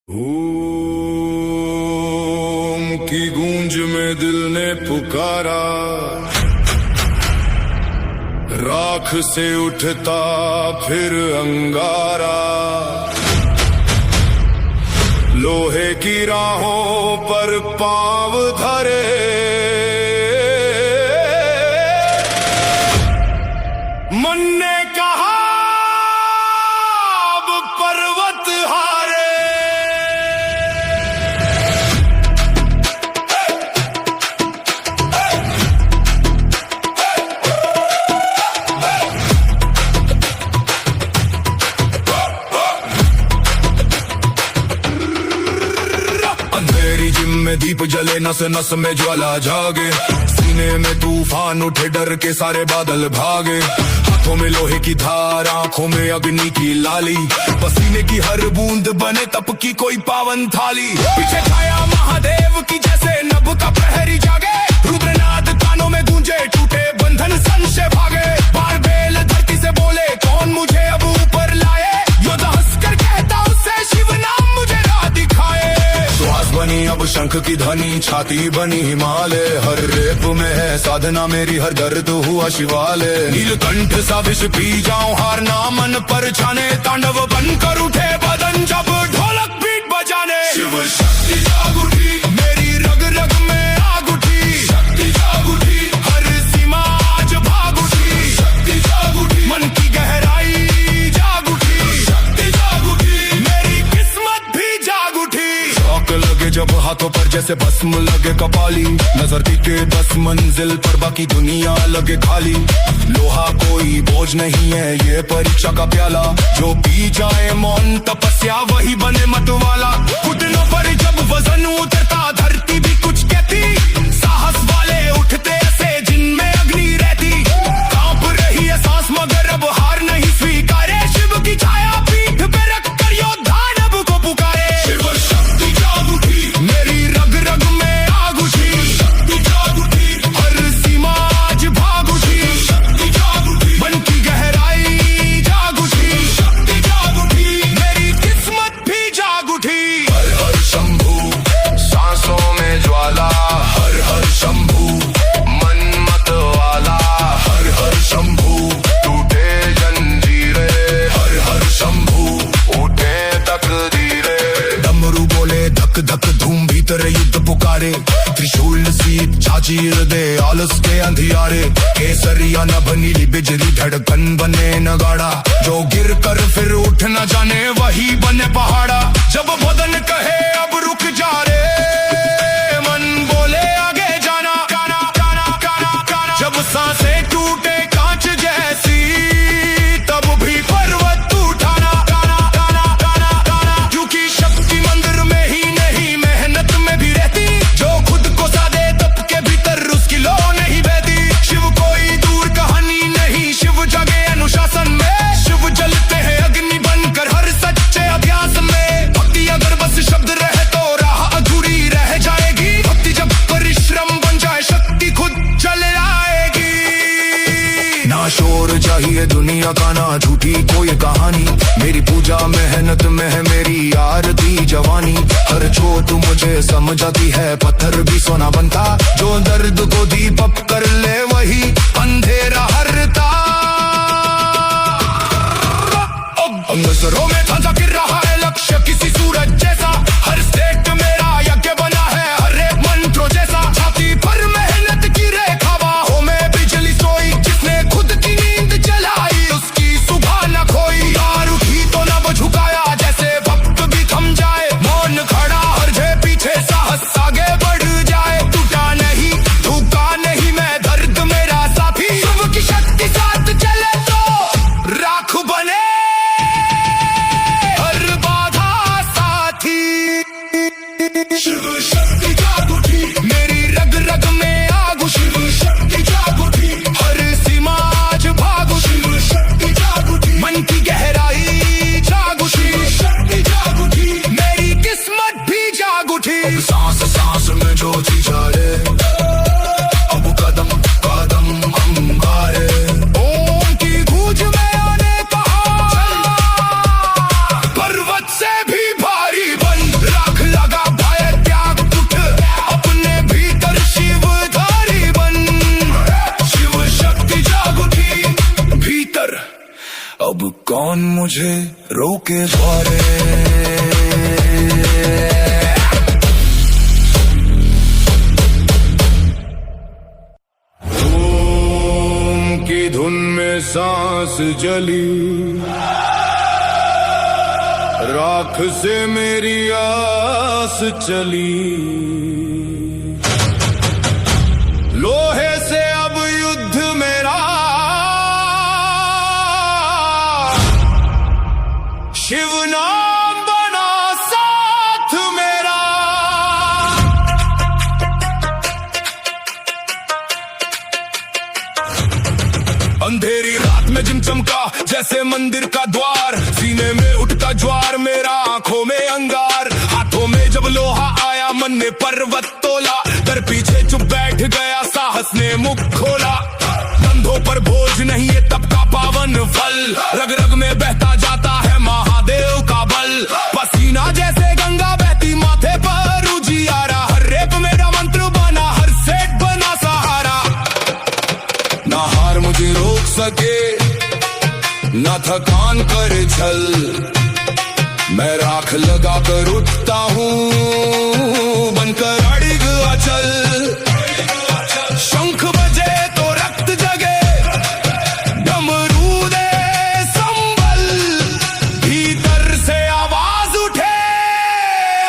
ओम की गूंज में दिल ने पुकारा, राख से उठता फिर अंगारा, लोहे की राहों पर पांव धरे, मन ने कहा अब पर्वत हारे। अंधेरी जिम में दीप जले, नस नस में ज्वाला जागे, सीने में तूफान उठे, डर के सारे बादल भागे, हाथों में लोहे की धार, आंखों में अग्नि की लाली, पसीने की हर बूंद बने तप की कोई पावन थाली। पीछे छाया महादेव की जैसे नभ का प्रहरी जागे, रुद्रनाद कानों में गूंजे, टूटे बंधन संशय भागे, बार बेल धरती से बोले कौन मुझे अब ऊपर लाए, योद्धा हंसकर कहता उससे शिव नाम मुझे राह दिखाए। श्वास बनी अब शंख की ध्वनि, छाती बनी हिमालय, हर रेप में है साधना मेरी, हर दर्द हुआ शिवालय। नीलकंठ सा विष पी जाऊं, हार ना मन पर छाने, तांडव बनकर उठे बदन जब ढोलक बीट बजाने। शिव शक्ति जाग उठी, मेरी रग रग में आग उठी, शक्ति जाग उठी, हर सीमा आज भाग उठी, शक्ति जाग उठी, मन की गहराई जाग उठी, शक्ति जाग उठी, मेरी किस्मत भी जाग उठी। शौक लगे जब हाथों पर जैसे भस्म लगे कपाली, नजर टिके 10 मंजिल पर बाकी दुनिया लगे खाली। लोहा कोई बोझ नहीं है ये परीक्षा का प्याला, जो पी जाए मौन तपस्या वही बने मतवाला। घुटनों पर जब वजन उतरता धरती भी कुछ कहती, साहस वाले उठते ऐसे जिनमें अग्नि रहती, कांप रही है सांस मगर अब हार नहीं स्वीकारे, शिव की छाया पीठ पे रख कर योद्धा नभ को पुकारे। शिव शक्ति जाग उठी, मेरी रग रग में आग उठी, शक्ति जाग उठी, हर सीमा आज भाग उठी, शक्ति जाग उठी, मन की गहराई जाग उठी, शक्ति जाग उठी, मेरी किस्मत भी जाग उठी। हर हर शंभू, सांसों में ज्वाला, हर हर शंभू, मन मत वाला, हर हर शंभू, टूटे जंजीरे, हर हर शंभू, उठे तकदीरे। डमरू बोले धक धक धूम, भीतर युद्ध पुकारे, त्रिशूल सीप चाचीर दे आलस के अंधियारे, केसरिया नभ नीली बिजली, धड़कन बने नगाड़ा, जो गिर कर फिर उठ न जाने वही बने पहाड़ा। जब बदन कहे अब रुक जा रे, मन बोले आगे जाना, काना काना काना काना, जब सांसें टूटे कांच जैसी तब भी पर्वत उठाना, काना काना काना काना, क्योंकि शक्ति मंदिर में ही नहीं मेहनत में भी रहती, जो खुद को सादे तप के भीतर उसकी लो नहीं बहती। शिव कोई दूर कहानी नहीं, शिव जगे अनुशासन में, शिव जलते हैं अग्नि बनकर हर सच्चे अभ्यास में। भक्ति अगर बस शब्द रहे तो राह अधूरी रह जाएगी, भक्ति जब परिश्रम बन जाए शक्ति खुद चल आएगी। ना शोर चाहिए दुनिया का, ना झूठी कोई कहानी, मेरी पूजा मेहनत में है मेरी आरती जवानी। हर चोट मुझे समझ आती है, पत्थर भी सोना बनता, जो दर्द को दीपक कर ले वही अंधेरा हरता। अंग सरों में झांझा गिर रहा है लक्ष्य किसी सूरज जैसा, हर स्टेट मेरा यज्ञ बना है हर एक मंत्रों जैसा, छाती पर मेहनत की रेखा, बाहों में बिजली सोई, जिसने खुद की नींद जलाई उसकी सुबह न खोई। यार उठी तो नभ झुकाया जैसे भक्त भी थम जाए, मौन खड़ा हर जे पीछे साहस आगे बढ़ जाए। टूटा नहीं झुका नहीं मैं, दर्द मेरा साथी, शिव की शक्ति साथ चले तो राख बने हर बाधा साथी। शिव शक्ति जाग उठी, मेरी रग रग में आग उठी, शिव शक्ति जाग उठी, हर सीमा आज भाग उठी, शिव शक्ति जाग उठी, मन की गहराई जाग उठी, शिव शक्ति जाग उठी, मेरी किस्मत भी जाग उठी। अब सांस सांस में ज्योति जाए, अब कदम कदम अंगारे, ओम की गूंज में आने कहा, पर्वत से भी भारी बन मुझे रोके द्वारे। ओम की धुन में सांस जली, राख से मेरी आस चली। लोहे से अब युद्ध मेरा, शिव नाम बना साथ मेरा। अंधेरी रात में जिम चमका जैसे मंदिर का द्वार, सीने में उठता ज्वार मेरा, आंखों में अंगार। हाथों में जब लोहा आया, मन ने पर्वत तोला। दर पीछे चुप बैठ गया, साहस ने मुख खोला। कंधों पर बोझ नहीं है तप का पावन फल, रग रग में बहता जाता है महादेव का बल। पसीना जैसे गंगा बहती माथे पर उजियारा, हर रेप मेरा मंत्र बना, हर सेठ बना सहारा। ना हार मुझे रोक सके, ना थकान करे छल, मैं राख लगा कर उठता हूँ बनकर अड़िग अचल। शंख बजे तो रक्त जगे, डमरू दे संबल, भीतर से आवाज उठे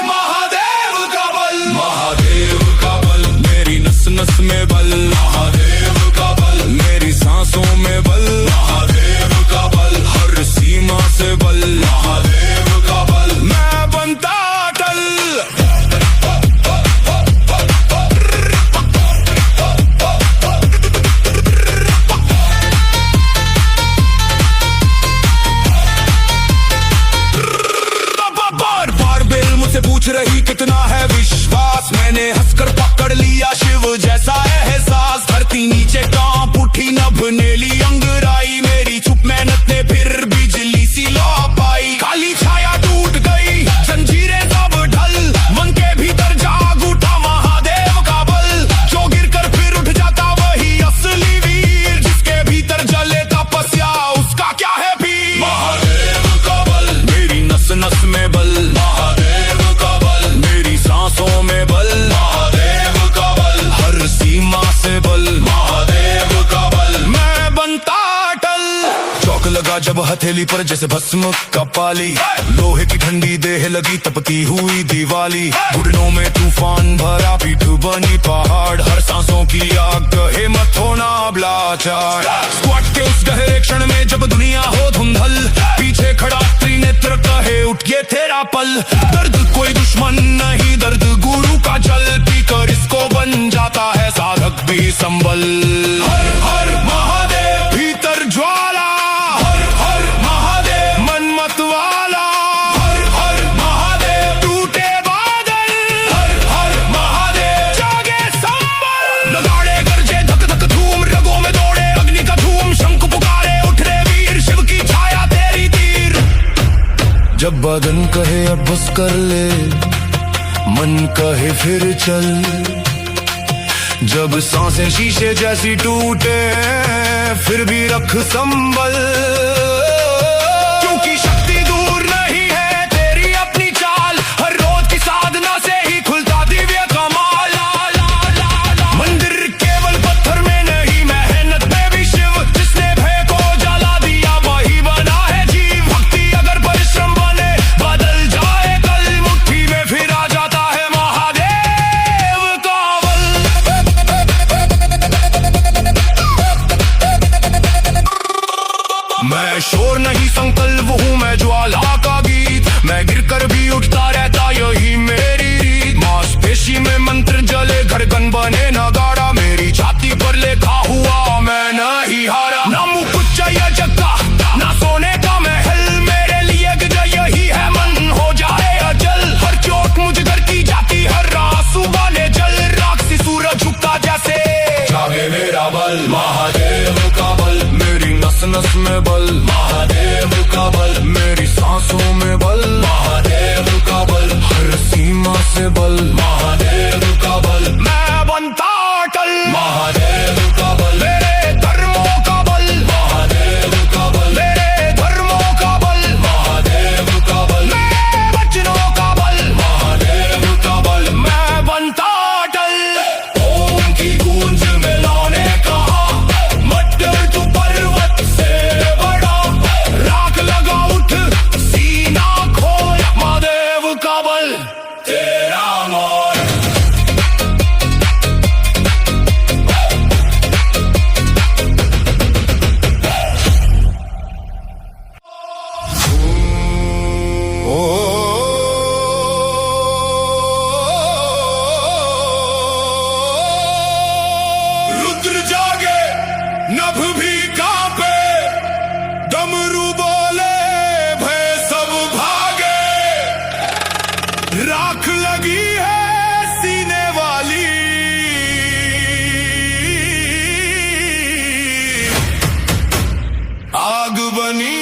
महादेव का बल। महादेव का बल मेरी नस नस में बल, महादेव का बल मेरी सांसों में बल, महादेव का बल हर सीमा से बल, महादेव का बल मैं बनता अटल। बार बेल मुझसे पूछ रही कितना है विश्वास, मैंने हंसकर पकड़ लिया शिव जैसा एहसास। धरती नीचे कांप उठी, नभ नेली अंगराई, मेरी चुप मेहनत ने फिर बिजली सी लौ पाई। काली छाया टूट गई, जंजीरें सब ढल, मन के भीतर जाग उठा महादेव का बल। जो गिर कर फिर उठ जाता वही असली वीर, जिसके भीतर जले तपस्या उसका क्या है पीर। महादेव का बल मेरी नस नस में बल, महादेव का बल मेरी सांसों में बल, महादेव का बल हर सीमा से बल, महादेव का बल मैं बनता अटल। चौक लगा जब हथेली पर जैसे भस्म का पाली, लोहे की ठंडी देह लगी तपती हुई दिवाली। घुटनों में तूफान भरा, पीठ बनी पहाड़, हर सांसों की आग कहे मत होना अब लाचार। स्क्वाट के उस गहरे क्षण में जब दुनिया हो धुंधल, पीछे खड़ा त्रिनेत्र कहे उठ ये तेरा पल। दर्द कोई दुश्मन नहीं, दर्द गुरु का जल, पीकर इसको बन जाता है साधक भी संबल। हर हर महादेव भीतर ज्वाला, हर हर महादेव मन मत वाला, हर हर महादेव टूटे बादल, हर हर महादेव जागे संबल। नगाड़े गरजे धक धक धूम, रगों में दौड़े अग्नि का धूम, शंख पुकारे उठ रे वीर, शिव की छाया तेरी तीर। जब बदन कहे अब बस कर ले, मन कहे फिर चल, जब सांसें शीशे जैसी टूटे फिर भी रख संबल। क्योंकि शक्ति दूर नहीं है तेरी अपनी चाल, हर रोज की साधना से ही खुलता दिव्य कमाल। मंदिर केवल पत्थर में नहीं, मेहनत में भी शिव, जिसने भय को जला दिया वही बना है जीव। भक्ति अगर परिश्रम बने बदल जाए कल, मुट्ठी में फिर आ जाता है महादेव का बल। मैं शोर नहीं संकल्प हूँ, मैं ज्वाला का गीत, मैं गिरकर भी उठता रहता यही मेरी रीत। मांसपेशी में मंत्र जले, धड़कन बने नगाड़ा, मेरी छाती पर लिखा हुआ मैं नहीं हारा। ना मुकुट चाहिए जगह, ना सोने का महल, मेरे लिए गजय यही है मन हो जाए अचल। हर चोट मुझ घर की जाती, हर आंसू बने जल, राक्षसी सूरज झुकता जैसे जागे मेरा बल। महादेव का बल मेरी नस नस में बल, महादेव का बल मेरी सांसों में बल, महादेव का बल हर सीमा से बल, महादेव का बल मैं बनता अटल। महादेव का बल मेरे धर्मों का बल, महादेव का बल मेरे धर्मों का बल, काल तेरा मोर। रुद्र जागे नभ भी कांपे, डमरू बोले भय सब भागे। राख लगी है सीने वाली, आग बनी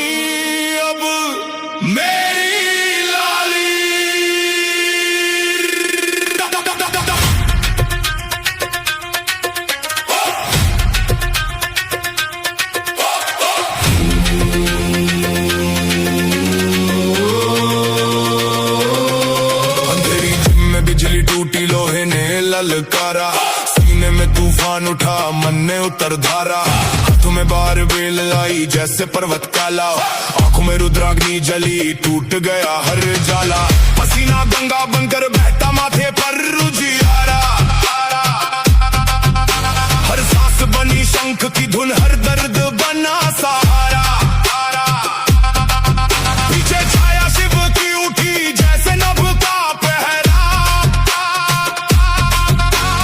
अब मेरी लाली। अंधेरी जिम में बिजली टूटी, लोहे ने ललकारा। सीने में तूफान उठा, मन ने उतर धारा। हाथों में बार बेल आई जैसे पर्वत काला। आंखों में रुद्राग्नि जली, टूट गया हर जाला। पसीना गंगा बनकर बहता माथे पर रुजियारा। हर सांस बनी शंख की धुन, हर दर्द बना सहारा। पीछे छाया शिव की उठी जैसे नभ का पहरा।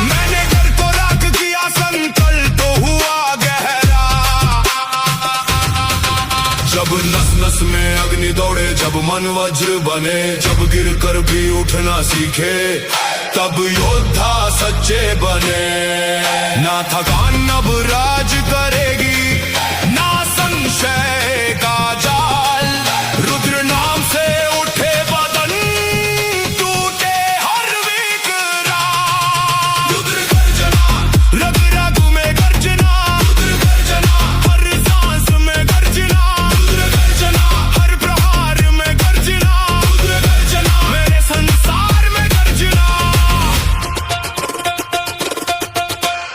मैंने घर को राख किया, संकल्प तो हुआ गहरा। जब नस नस में अग्नि दौड़े, जब मन वज्र बने, जब गिर कर भी उठना सीखे, तब योद्धा सच्चे बने। ना थकान अब राज करेगी, ना संशय का जाल। रुद्र नाम से उठे बदन, टूटे हर विकराल। रुद्र गर्जना, रग रग में गर्जना। रुद्र गर्जना, हर सांस में गर्जना। रुद्र गर्जना, हर प्रहार में गर्जना। रुद्र गर्जना, मेरे संसार में गर्जना।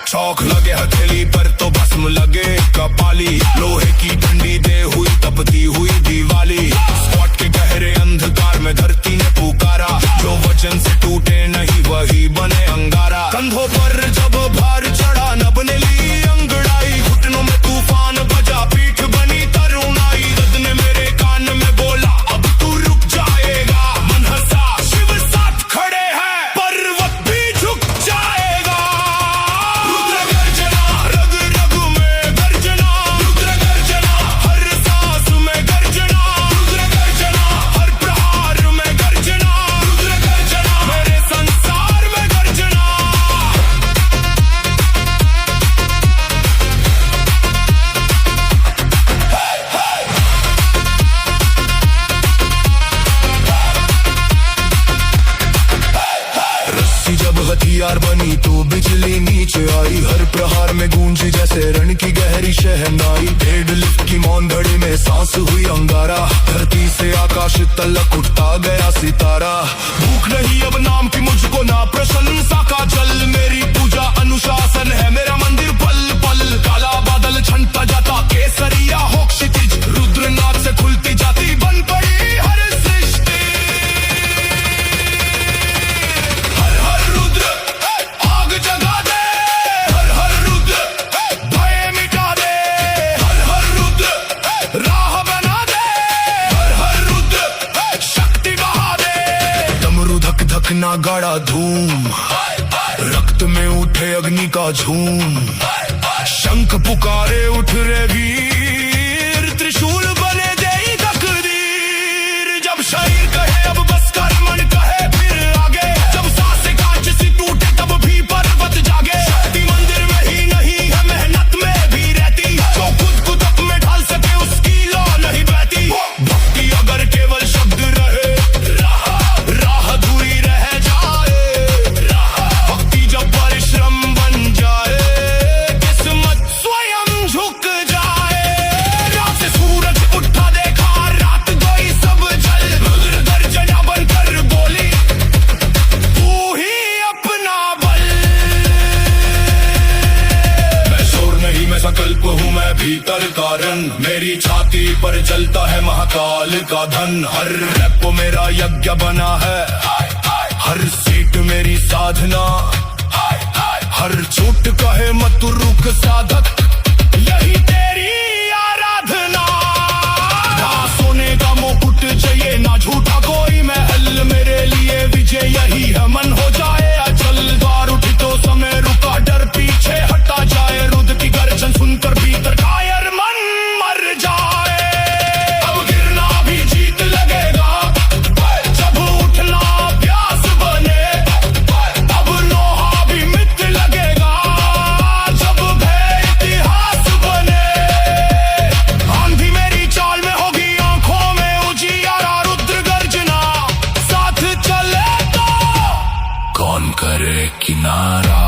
चौक लगे हथेली पर तो भस्म लगे कपाली। लोहे की ठंडी दे हुई तपती हुई दीवाली। स्पॉट के गहरे अंधकार में धरती ने पुकारा। जो वचन से टूटे नहीं वही बने अंगारा। कंधों पर जब भार चढ़ा, नभ ने ली अंगड़ाई। घुटनों में तूफान बजा, पीठ बनी तरुणाई। रद ने मेरे कान में बोला, अब तू रुक जाएगा। मन हंसा, शिव साथ खड़े हैं, पर्वत भी झुक जाएगा। रुद्र गर्जना, रग रग में गर्जना। रुद्र गर्जना, हर सांस में गर्जना। रुद्र गर्जना, हर प्रहार में गर्जना। रुद्र गर्जना, मेरे संसार में गर्जना। रस्सी जब हथियार बनी तो बिजली नीचे आई। हर प्रहार में गूंजी जैसे रण की गहरी शहनाई। डेढ़ लिफ्ट की मौन घड़ी में सांस हुई अंगारा। धरती से आकाश तलक उठता गया सितारा। भूख नहीं अब नाम की मुझको, ना प्रशंसा का जल। मेरी पूजा अनुशासन है, मेरा मंदिर पल पल। काला बादल छंटता जाता, केसरिया हो क्षितिज। रुद्रनाथ से खुलती जाती, बन पड़ी हर सृष्टि। हर हर रुद्र, आग जगा दे। हर हर रुद्र, भय मिटा दे। हर हर रुद्र, राह बना दे। हर हर रुद्र, शक्ति बहा दे। डमरू धक धक ना गाड़ा धूम, रक्त में उठे अग्नि का झूम। शंख पुकारे उठ रे वीर, त्रिशूल बने दे तकदीर। जब शरीर कहे अब बस कर, मन कहे फिर आगे। जब सांसें कांच सी टूटे, तब भी पर्वत जागे। शक्ति मंदिर में ही नहीं है, मेहनत में भी रहती। जो खुद को तप में ढाल सके, उसकी लौ नहीं बहती। भक्ति अगर केवल शब्द रहे, राह अधूरी रह जाए। भक्ति जब परिश्रम बन जाए, किस्मत स्वयं झुक जाए। रात से सूरज उठा देखा, रात गई सब जल। रुद्र गर्जना बनकर बोली, तू ही अपना बल। मैं शोर नहीं, मैं संकल्प हूँ, मैं भीतर कारण। मेरी छाती पर जलता है महाकाल का धन। हर रैप मेरा यज्ञ बना है। आराधना। हर चोट कहे मत रुक साधक, यही तेरी आराधना। ना सोने का मुकुट चाहिए ना झूठा कोई महल, मेरे लिए विजय यही है मन हो जाए अचल। द्वार उठी तो समय रुका, डर पीछे हटा जाए, रुद्र की गर्जन सुनकर भीतर कायर मन मर जाए। अब गिरना भी जीत लगेगा, जब उठना अभ्यास बने। अब लोहा भी मिट लगेगा, जब भय इतिहास बने। आंधी मेरी चाल में होगी, आंखों में उजियारा, रुद्र गर्जना साथ चले तो कौन करे किनारा।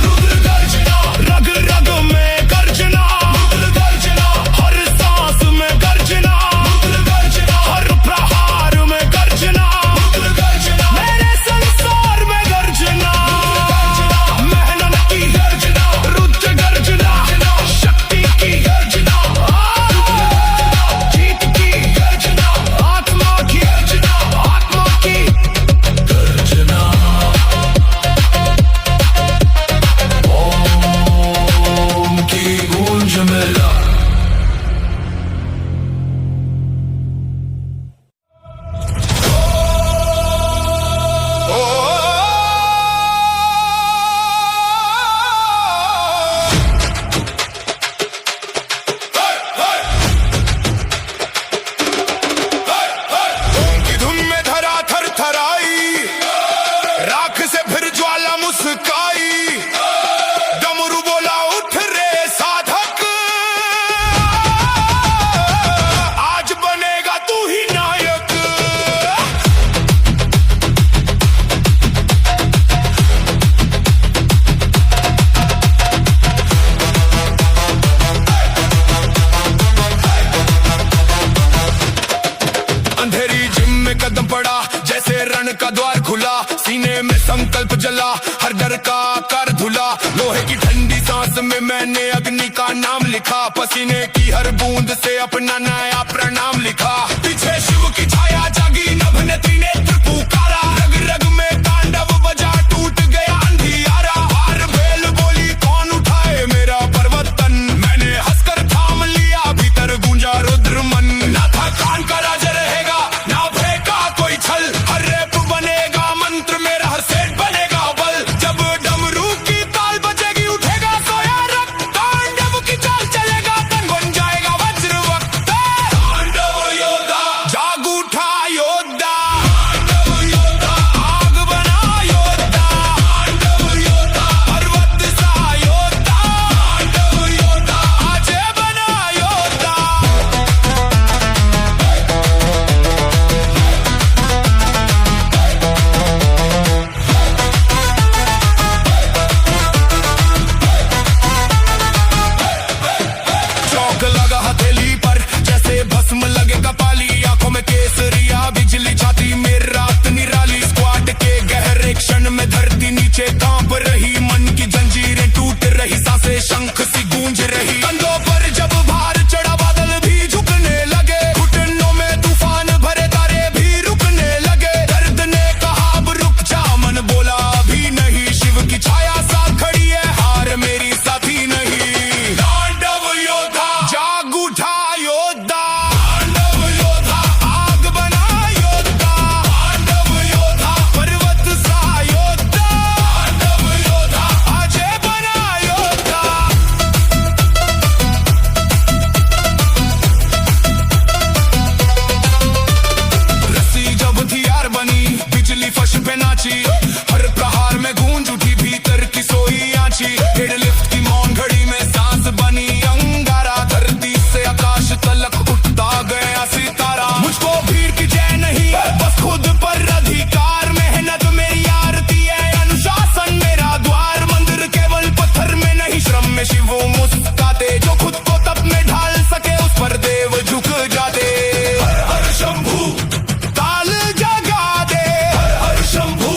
रुद्र गर्जना रग रग में गर्जना, रुद्र गर्जना हर सांस में गर्जना, रुद्र गर्जना हर प्रहार में गर्जना, रुद्र गर्जना मेरे संसार में गर्जना। मेहनत की गर्जना, रुद्र गर्जना शक्ति की गर्जना, जीत की गर्जना, आत्मा की गर्जना, आत्मा की गर्जना। ओम की गूंज मिला। ओम की धुन में धरा थर थराई, राख से फिर ज्वाला मुस्काई। डमरू बोला उठ रे साधक, आज बनेगा तू ही नायक। अंधेरी जिम में कदम पड़ा, जैसे रण का द्वार खुला। सीने में संकल्प जला, हर डर का आकार धुला। लोहे की ठंडी सांस में मैंने अग्नि का नाम लिखा, पसीने की हर बूंद से अपना नया प्रणाम लिखा। पीछे शिव की छाया जागी, नभ ने त्रिनेत्र पुकारा। रग रग में तांडव बजा, टूट गया अंधियारा। हार बेल बोली कौन उठाए मेरा पर्वतन, मैंने हंसकर थाम लिया, भीतर गूंजा रुद्र मन। ना था कान का राज रहेगा, ना भय का कोई छल, हर रैप बनेगा मंत्र मेरा, हर सेठ बनेगा बल। जब डमरू की ताल बजेगी, उठेगा सोया रक्त, तांडव की चाल चलेगा, तन बन जाएगा वज्र वक्त। तांडव योद्धा जाग उठा योद्धा, तांडव योद्धा आग बना योद्धा, तांडव योद्धा पर्वत सा योद्धा, तांडव योद्धा आज बना योद्धा। चौक लगा हथेली पर, जैसे भस्म लगे कपाली। आंखों में केसरिया बिजली छाती में रात निराली। स्क्वाड के गहरे क्षण में धरती नीचे कांप रही, मन की जंजीरें टूट रही, सांसें शंख सी गूंज रही। कंधों पर जब भार चढ़ा, बादल भी झुकने लगे, घुटनों में तूफान भरे, तारे भी रुकने लगे। दर्द ने कहा अब रुक जा, मन बोला अभी नहीं। शिव की छाया सा खड़ी है, हार मेरी साथी नहीं। तांडव योद्धा जाग उठा योद्धा, तांडव योद्धा आग बना योद्धा, तांडव योद्धा पर्वत सा योद्धा, तांडव योद्धा आज बना योद्धा। रस्सी जब हथियार बनी, बिजली फर्श पे नाची, हर प्रहार में गूंज उठी भीतर की सोई आंची। डेडलिफ्ट की मौन घड़ी में सांस बनी अंगारा, धरती से आकाश तलक उठता गया सितारा। मुझको भीड़ की जय नहीं, बस खुद पर अधिकार। मेहनत मेरी आरती है, अनुशासन मेरा द्वार। मंदिर केवल पत्थर में नहीं, श्रम में शिव मुस्काते। जो खुद को तप में ढाल सके, उस पर देव झुक जाते। हर हर शंभू ताल जगा दे, हर हर शंभू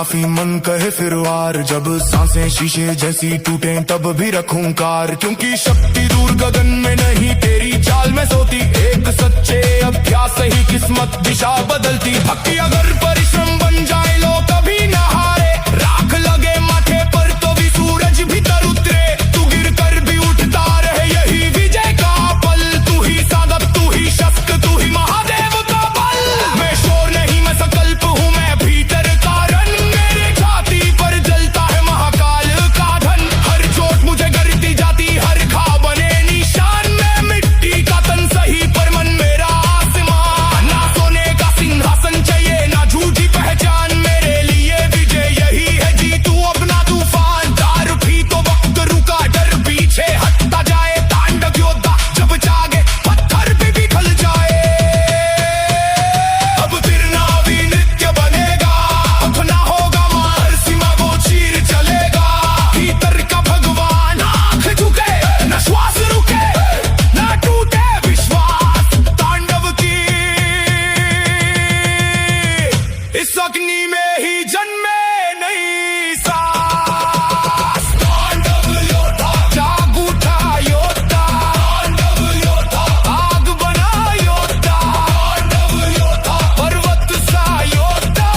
काफी मन कहे फिर वार, जब सांसें शीशे जैसी टूटे तब भी रखूं कार, क्योंकि शक्ति दूर गगन में नहीं तेरी चाल में सोती, एक सच्चे अभ्यास ही किस्मत दिशा बदलती। बाकी अगर परिश्रम बन जाए लो कभी न हारे, राख लगे माथे पर तो भी सूरज भीतर उतरे, तू गिर कर भी उठता रहे यही विजय का पल, तू ही साधक तू ही शस्त्र तू ही महादेव का बल। मैं शोर नहीं मैं संकल्प हूँ मैं भीतर कारण, मेरे छाती पर जलता है महाकाल का धन, हर चोट मुझे गरती जाती हर खा बने निशान, मैं मिट्टी का तन सही पर मन मेरा आसमान, ना सोने का सिंहासन चाहिए ना झूठी पहचान, मेरे लिए विजय यही है जीतू अपना तूफान। दार भी तो वक्त रुका डर पीछे हटता जाए, तांडव योद्धा जब जागे पत्थर भी पिघल जाए। अब तिरना भी नित्य बनेगा, अपना होगा मार सीमा वो चीर चलेगा, भीतर का भगवान आंख झुके न श्वास रुके न टूटे विश्वास, तांडव की इस अग्नि में ही जन्मे नहीं सांस। तांडव योद्धा जाग उठा योद्धा, तांडव योद्धा आग बना योद्धा, तांडव योद्धा पर्वत सा योद्धा,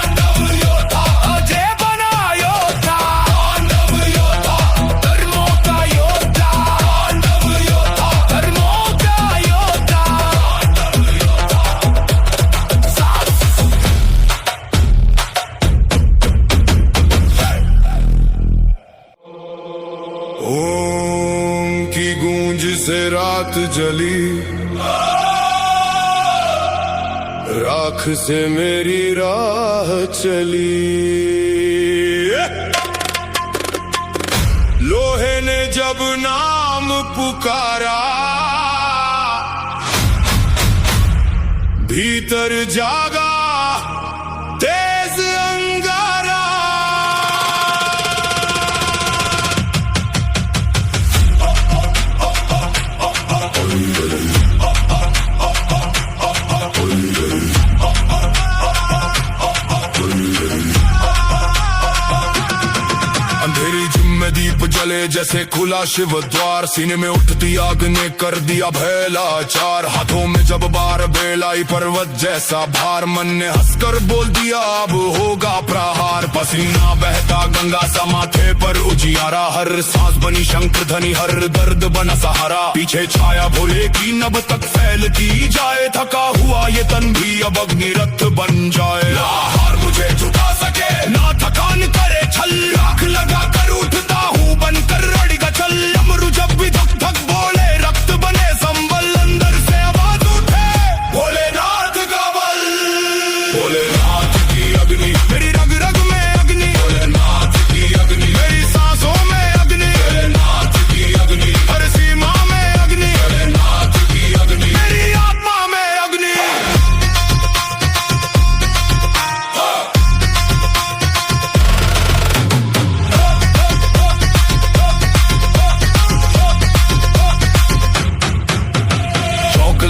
तांडव योद्धा अजय बना योद्धा, तांडव योद्धा धर्मों का योद्धा, तांडव योद्धा धर्मों का योद्धा, तांडव योद्धा सांस। ओम की गूंज से रात जली, राख से मेरी राह चली, लोहे ने जब नाम पुकारा, भीतर जागा तेज अंगारा। अंधेरी जिम में दीप जले जैसे खुला शिव द्वार, सीने में उठती आग ने कर दिया भैलाचार, हाथों में जब बार बेलाई पर्वत जैसा भार, मन ने हंसकर बोल दिया अब होगा प्रहार, पसीना बहता गंगा सा माथे पर उजियारा, हर सांस बनी शंख ध्वनि हर दर्द बना सहारा, पीछे छाया भोले की नब तक फैलती जाए, थका हुआ ये तन भी अब अग्निरथ बन जाए, ना हार मुझे झुका सके ना थकान करे छल, राख लगा कर उठता हूँ बनकर रड़िका चल, अमरू जब भी धक धक बोले रक्त बने संबल, अंदर से आवाज उठे भोलेनाथ का बल। भोलेनाथ की अग्नि मेरी रग रग में अग्नि, भोलेनाथ की अग्नि मेरी सांसों में अग्नि, भोलेनाथ की अग्नि हर सीमा में अग्नि, भोलेनाथ की अग्नि मेरी आत्मा में अग्नि।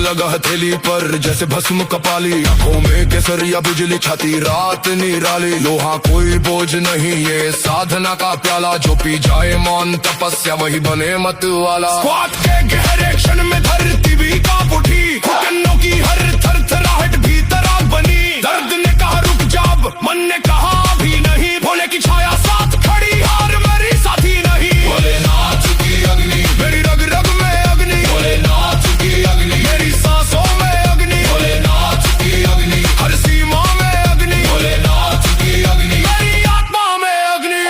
लगा हथेली पर जैसे भस्म कपाली, आंखों में केसरिया बिजली छाती रात निराली, लोहा कोई बोझ नहीं ये साधना का प्याला, जो पी जाए मौन तपस्या वही बने मत वाला। स्क्वाट के गहरे क्षण में धरती भी कांप उठी, कन्नों की हर थरथराहट भीतर आग बनी, दर्द ने कहा रुक जाब मन ने कहा अभी नहीं, भोले की छाया साथ खड़ी हार मेरी साथी नहीं। भोलेनाथ की अग्नि मेरी रग रग में अग्नि, भोलेनाथ की अग्नि मेरी सांसों में अग्नि, भोलेनाथ की अग्नि हर सीमा में अग्नि, भोलेनाथ की अग्नि मेरी आत्मा में अग्नि।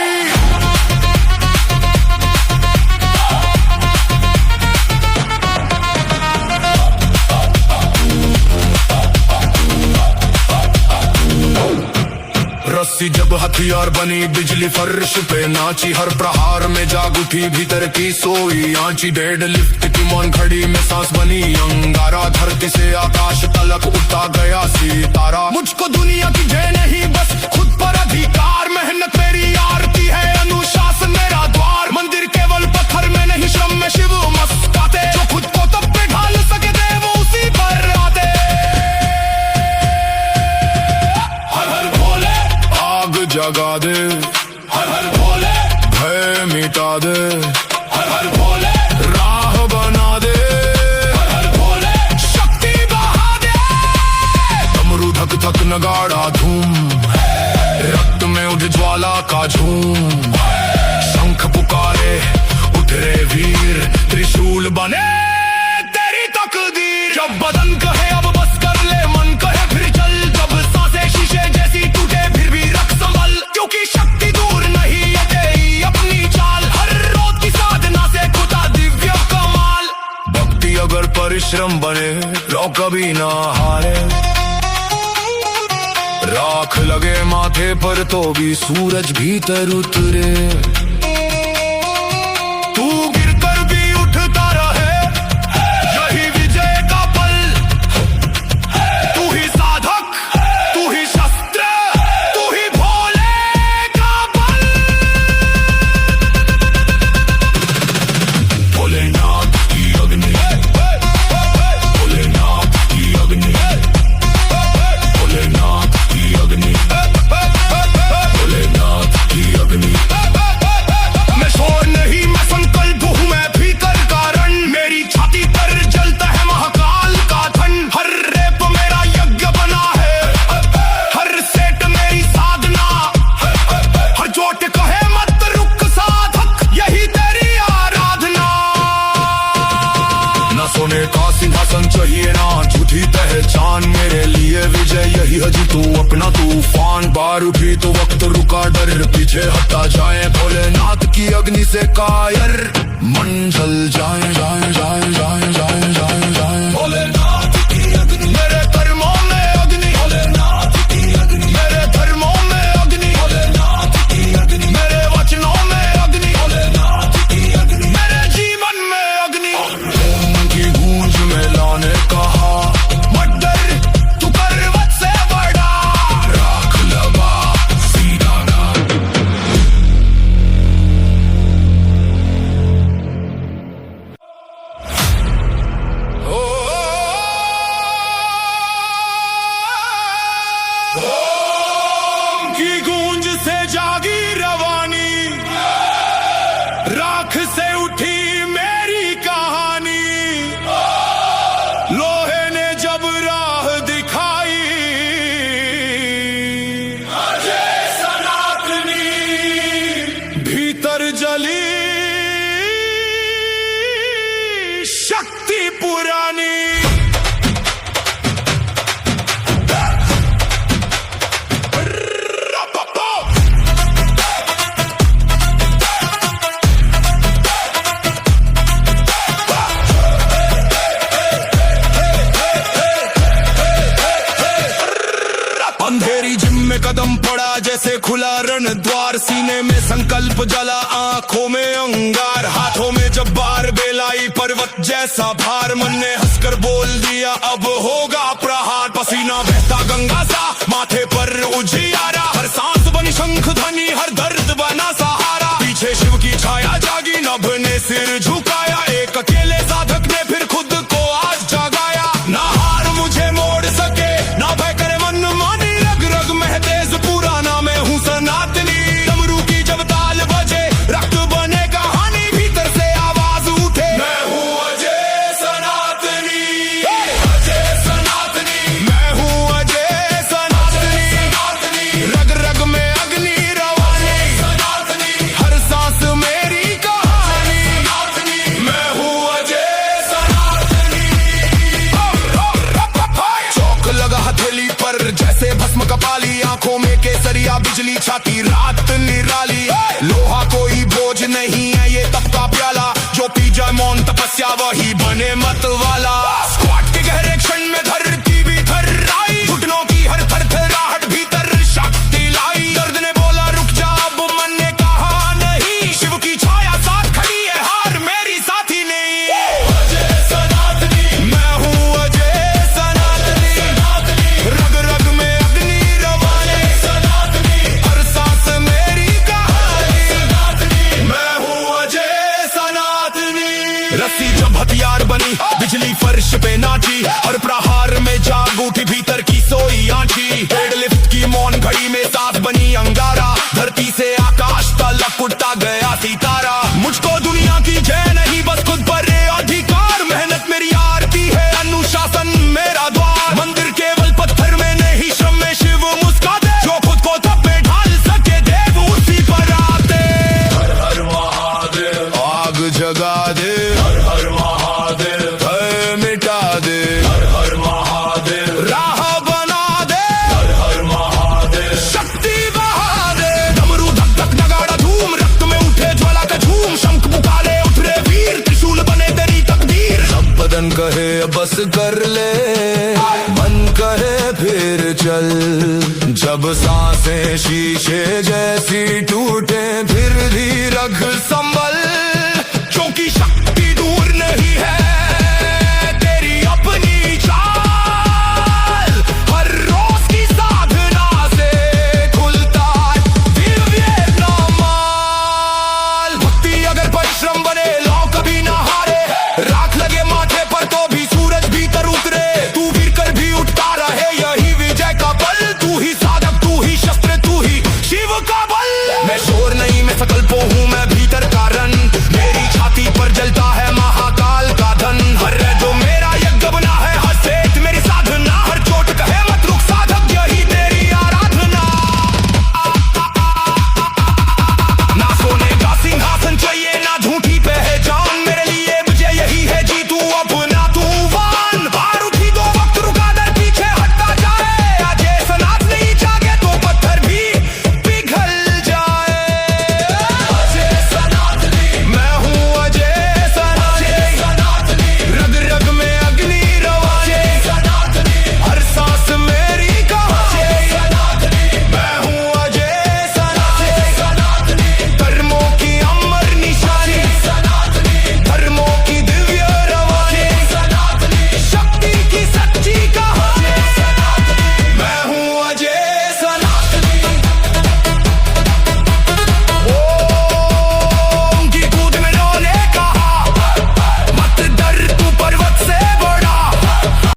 रस्सी जब हथियार बनी बिजली फर्श पे नाची, हर प्रहार में जाग उठी भीतर की सोई आंची, डेड लिफ्ट की मौन घड़ी में सांस बनी अंगारा, धरती से आकाश तलक उठा गया सितारा, मुझको दुनिया की जय नहीं बस खुद पर अधिकार, मेहनत मेरी आरती है अनुशासन मेरा द्वार, मंदिर केवल पत्थर में नहीं श्रम में शिव मस्काते, जो खुद को तब पे ढाल सके देव उसी पर आते। हर हर भोले आग जगा दे, हर हर भोले, भय मिटा दे, हर हर भोले, राह बना दे, हर हर भोले, शक्ति बहा दे। डमरू धक धक नगाड़ा धूम, रक्त में उठ ज्वाला का झूम, शंख पुकारे उठ रे वीर, त्रिशूल बने तेरी तकदीर। जब बदन कहे अब बस कर ले, मन कहे फिर चल, जब सांसें शीशे जैसी टूटे फिर भी रख संभल, क्योंकि शक्ति दूर नहीं है तेरी अपनी चाल, हर रोज की साधना से खुदा दिव्य कमाल। भक्ति अगर परिश्रम बने रो कभी ना हारे, राख लगे माथे पर तो भी सूरज भीतर उतरे, तू गिरकर भी उठता रहे यही विजय का पल, तू ही साधक, तू ही शस्त्र, तू ही भोले का बल। भोलेनाथ की अग्नि, भोलेनाथ की अग्नि, भोलेनाथ की अग्नि, भोलेनाथ की अग्नि। मैं शोर नहीं, मैं संकल्प हूँ, मैं भीतर कारण, मेरी छाती पर जलता है महाकाल का धन, हर रेप मेरा यज्ञ बना है, हर सेट मेरी साधना, हर चोट कहे मत रुक साधक, यही तेरी आराधना। ना सोने का सिंहासन चाहिए ना झूठी पहचान, मेरे लिए विजय यही है जी, तू अपना तूफान, बार उठी तो वक्त रुका, डर पीछे हटा जाए, भोलेनाथ की अग्नि से कायर मंजल जाए जाए जाए जाए जाए जाए जाए। भोलेनाथ की अग्नि, मेरे कर्मों में अग्नि, भोलेनाथ की अग्नि, मेरे धर्मों में अग्नि, भोलेनाथ की अग्नि, मेरे वचनों में अग्नि, भोलेनाथ की अग्नि, मेरे जीवन में अग्नि। ओम की गूंज में लाने कहा, मत डर तू पर्वत से बड़ा, राख लगा सीधा ना। ओम की गूंज से जागी रवानी, राख से उठी मेरी कहानी, लोहे ने जब राह दिखाई, अजय सनातनी, भीतर जली शक्ति पुरानी। अंधेरी जिम में कदम पड़ा जैसे खुला रण द्वार, सीने में संकल्प जला, आंखों में अंगार, हाथों में जब बार बेलाई पर्वत जैसा भार, मन ने हंसकर बोल दिया अब होगा प्रहार, पसीना बहता गंगा सा माथे पर उजियारा, हर सांस बनी शंख ध्वनि, हर दर्द बना सहारा, पीछे शिव की छाया जागी, नभ ने सिर झुकाया, एक अकेले साधक ने फिर खुद को आज जगाया, ना हार मुझे मोड़ सके ना भय करे मन मानी, रग रग में तेज पुराना मैं हूँ सनातनी, डमरू की जब ताल बजे रक्त बने कहानी, भीतर से आवाज उठे मैं हूँ अजय सनातनी, अजय सनातनी, मैं हूँ अजय सनातनी, सनातनी, रग रग में अग्नि रवानी, सनातनी, हर सांस मेरी कहानी, सनातनी, मैं हूँ अजय सनातनी। चौक लगा हथेली पर जैसे भस्म कपाली, आंखों में केसरिया बिजली छाती रात निराली, लोहा कोई बोझ नहीं है ये तप का प्याला, जो पी जाए मौन तपस्या वही बने मत वाला, स्क्वाट के गहरे क्षण में धरती भी थर्राई, घुटनों की हर थरथराहट भीतर शक्ति लाई, दर्द ने बोला रुक जा, अब मन ने कहा नहीं, शिव की छाया साथ खड़ी है, हार मेरी साथी नहीं। अजय सनातनी, मैं हूँ अजय सनातनी, रग रग में अग्नि रवानी, सनातनी, हर सांस मेरी कहानी, सनातनी, मैं हूँ अजय सनातनी। रस्सी जब हथियार बनी, बिजली फर्श पे नाची, हर प्रहार में जाग उठी भीतर की सोई आंची, डेडलिफ्ट की मौन घड़ी में सांस बनी अंगारा, धरती से आकाश तलक उठता गया सितारा। मुझको दुनिया की जय नहीं बस खुद पर ये अधिकार। मेहनत मेरी आरती है, अनुशासन मेरा द्वार। मंदिर केवल पत्थर में नहीं, श्रम में शिव मुस्काते। जो खुद को तप में ढाल सके देव उसी पर आते। हर हर महादेव, आग जगा दे, हर हर महादेव, भय मिटा दे, हर हर महादेव, राह बना दे, हर हर महादेव, शक्ति बहा दे। डमरू धक धक नगाड़ा धूम, रक्त में उठे ज्वाला का झूम। शंख पुकारे उठ रे वीर, त्रिशूल बने तेरी तकदीर। सब बदन कहे बस कर ले, मन कहे फिर चल। जब सांसें शीशे जैसी टूटे, फिर भी रख संभल। क्योंकि शक्ति